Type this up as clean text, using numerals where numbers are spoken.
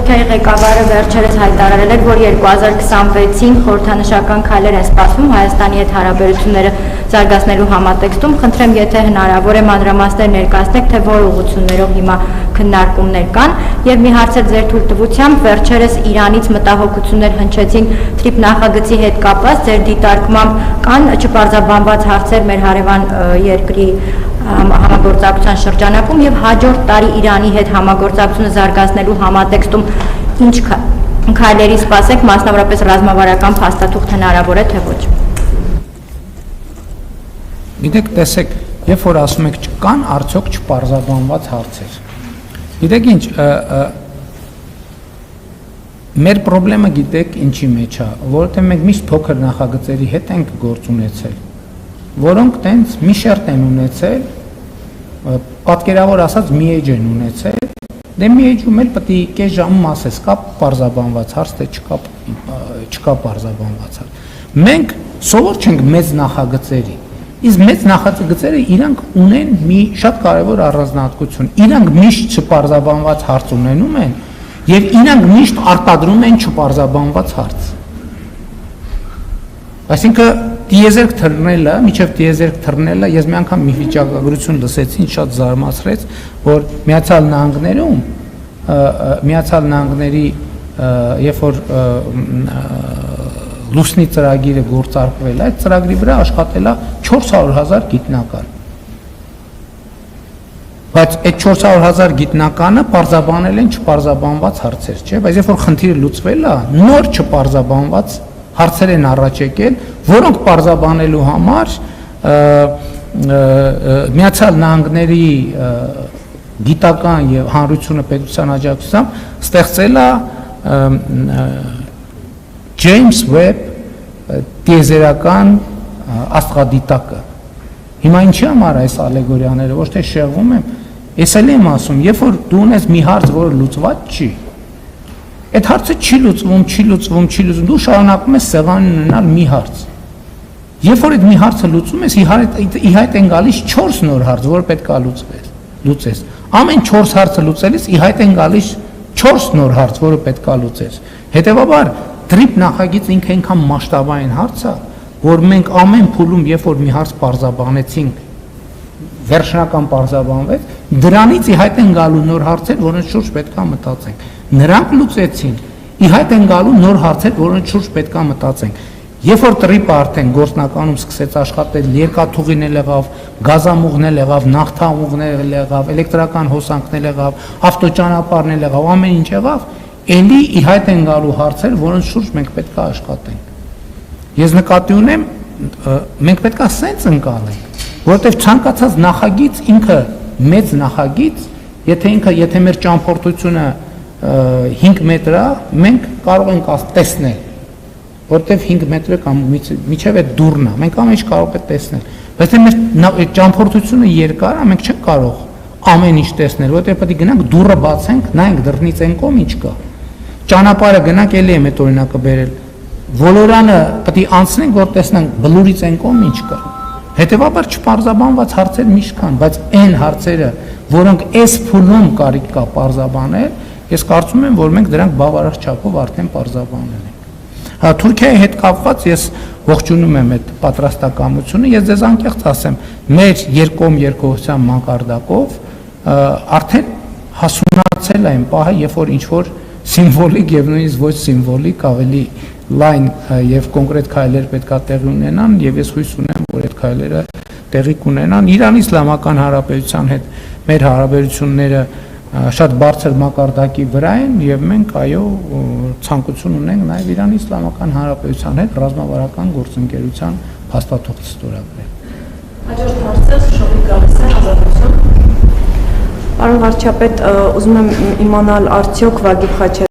Թուրքիայի ղեկավարը վերջերս հայտարարել էր, որ 2026-ին խորհրդանշական քայլեր են սպասվում Հայաստանի հետ հարաբերությունները զարգացնելու համատեքստում։ Խնդրեմ, եթե հնարավոր է մանրամասներ ներկայացնեք, թե որ ուղղություններով հիմա քննարկումներ կան, եւ մի հարց է ձեր թույլտվությամբ, վերջերս Իրանից մտահոգություններ հնչեցին TRIP նախագծի հետ կապված, ձեր դիտարկմամբ կան չպարզաբանված հարցեր մեր հարևան երկրի համագործակցության շրջանակում եւ հաջորդ տարի Իրանի հետ համագործակցությունը զարգացնելու համատեքստում ինչ քայլերի սպասեք, մասնավորապես ռազմավարական փաստաթուղթ հնարավոր է թե ոչ։ Գիտեք, տեսեք, երբ որ ասում եք կան արդյոք չպարզաբանված հարցեր։ Գիտեք ինչ, մեր խնդրեմը գիտեք ինչի մեջ է, որովհետեւ մենք միշտ փոքր նախագծերի հետ ենք գործ ունեցել, որոնք տենց մի շերտ են ունեցել, պատկերավոր ասած մի էջ են ունեցել, դե մի էջում էլ պետք է կես ժամում ասես, կա պարզաբանված հարց, թե չկա պարզաբանված հարց։ Մենք սովոր չենք մեծ նախագծերի, իսկ մեծ նախագծերը իրանք ունեն մի շատ կարևոր առանձնահատկություն, իրանք միշտ չպարզաբանված հարց ունենում են եւ իրանք միշտ արտադրում են չպարզաբանված հարց։ Այսինքն դիեզերք թռնելը, միջև դիեզերք թռնելը, ես մի անգամ մի վիճակագրություն լսեցի, շատ զարմացրեց, որ Միացյալ Նահանգների երբ որ լուսնի ծրագիրը գործարկվել է, այդ ծրագրի վրա աշխատել է 400,000 գիտնական։ Բայց այդ 400,000 գիտնականը պարզաբանել են չպարզաբանված հարցեր, չէ՞, բայց երբ որ խնդիրը լուծվել է, նոր չպարզաբանված հարցեր են առաջ եկել, որոնք պարզաբանելու համար Միացյալ Նահանգների գիտական եւ հանրությունը պետության աջակցությամբ ստեղծել է James Webb տիեզերական աստղադիտակը։ Հիմա ինչի համար այս ալեգորիաները, ոչ թե շեղվում եմ, ես էլ եմ ասում, երբ որ դու ունես մի հարց, որը լուծված չի, այդ հարցը չի լուծվում, դու շարունակում ես սեղանին ունենալ մի հարց։ Երբ որ այդ մի հարցը լուծում ես, ի հայտ են գալիս 4 նոր հարց, որ պետք է լուծես։ Ամեն 4 հարցը լուծելիս ի հայտ են գալիս 4 նոր հարց, որը պետք է լուծես։ Հետևաբար TRIP նախագիծը ինքը այնքան մասշտաբային հարց է, որ մենք ամեն փուլում, երբ որ մի հարց պարզաբանեցինք, վերջնական պարզաբանվեց, դրանից ի հայտ են գալու նոր հարցեր, որոնց շուրջ պետք է մտածենք։ Նրանք լուծեցին, ի հայտ են գալու նոր հարցեր, որոնց շուրջ պետք է մտածենք։ Երբ որ TRIP-ը արդեն գործնականում սկսեց աշխատել, երկաթուղին էլ եղավ, գազամուղն էլ եղավ, նավթամուղն էլ եղավ, էլեկտրական հոսանքն էլ եղավ, ավտոճանապարհն էլ եղավ, ամեն ինչ եղավ, էլի ի հայտ են գալու հարցեր, որոնց շուրջ մենք պետք է աշխատենք։ Ես նկատի ունեմ, մենք պետք է սենց ընկալենք, որովհետև ցանկացած նախագիծ ինքը մեծ նախագիծ, եթե մեր ճամփորդությունը 5 մետր է, մենք կարող ենք տեսնել, որտեվ 5 մետրը կամ միջև այդ դուռն է, մենք ամեն ինչ կարող ենք տեսնել, բայց մեր ճամփորդությունը երկար է, մենք չենք կարող ամեն ինչ տեսնել, որտեվ պետք է գնանք դուռը բացենք, նայենք դռնից այն կողմ ինչ կա։ Ճանապարհը գնանք, էլի եմ այդ օրինակը բերել։ Ոլորանը պետք է անցնենք, որ տեսնենք բլուրից այն կողմ ինչ կա։ Հետևաբար չպարզաբանված հարցեր միշտ կան, բայց այն հարցերը, որոնք այս փուլում կարիք կա պարզաբանել, ես կարծում եմ, որ մենք դրանք բավարար չափով արդեն պարզաբանել ենք։ Թուրքիայի հետ կապված ես ողջունում եմ այդ պատրաստակամությունը, ես ձեզ անկեղծ ասեմ, մեր երկկողմ երկխոսության մակարդակով արդեն հասունացել է այն պահը, երբ որ ինչ-որ սիմվոլիկ եւ նույնիսկ ոչ սիմվոլիկ ավելի լայն եւ կոնկրետ քայլեր պետք է տեղի ունենան եւ ես հույս ունեմ, որ այդ քայլերը տեղի կունենան։ Իրանի Իսլամական Հանրապետության հետ մեր հարաբերությունները շատ բարձր մակարդակի վրա են եւ մենք այո ցանկություն ունենք նաեւ Իրանի Իսլամական Հանրապետության հետ ռազմավարական գործընկերության փաստաթուղթ ստորագրել։ Հաջորդ հարցը Շոփիկ Գալստյան, Ազատություն։ Պարոն վարչապետ, ուզում եմ իմանալ արդյոք Վագիփ Խաչատրյանը